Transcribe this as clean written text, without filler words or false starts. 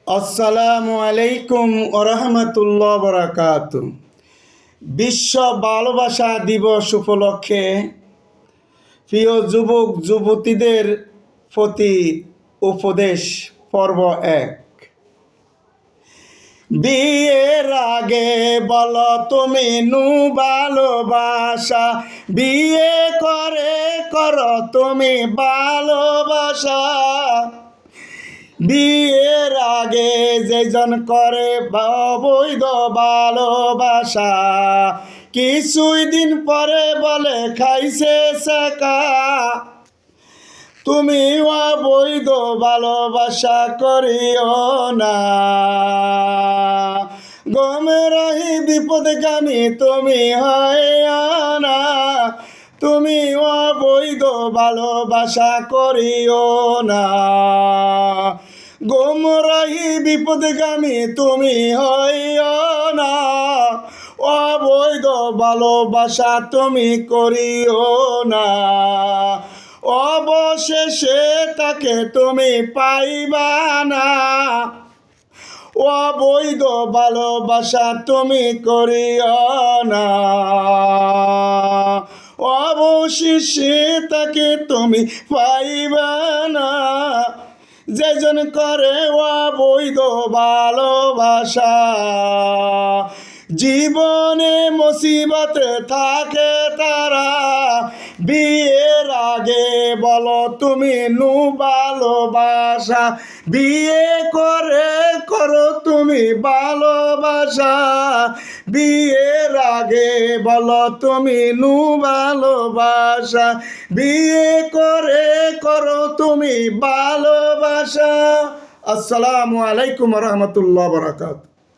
আসসালামু আলাইকুম ওরহমতুল্লাহ বরাকাত। বিশ্ব ভালোবাসা দিবস উপলক্ষে প্রিয় যুবক যুবতীদের প্রতি উপদেশ পর্ব 1। বিয়ের আগে বলো তুমি ভালোবাসা, বিয়ে করে করো তুমি ভালোবাসা। বিয়ের আগে যেজন করে অবৈধ ভালোবাসা, কিছুই দিন পরে বলে খাইছে সেকা। তুমি অবৈধ ভালোবাসা করিও না, গমেরাহি বিপদগামী তুমি হইও না। তুমি অবৈধ ভালোবাসা করিও না, গোমরাহি বিপদগামী তুমি হইও না। অবৈধ ভালোবাসা তুমি করিও না, অবশেষে তাকে তুমি পাইবা না। অবৈধ ভালোবাসা তুমি করিও না, অবশেষে তাকে তুমি পাইবা না। যেজন করে অবৈধ ভালোবাসা, জীবনে মুসিবতে থাকে তারা। বিয়ের আগে বলো তুমি ভালোবাসা, বিয়ে করে করো তুমি ভালোবাসা। বিয়ের আগে বলো তুমি ভালোবাসা, বিয়ে করে করো তুমি ভালোবাসা। আসসালামু আলাইকুম রহমতুল্লাহ বরকাত।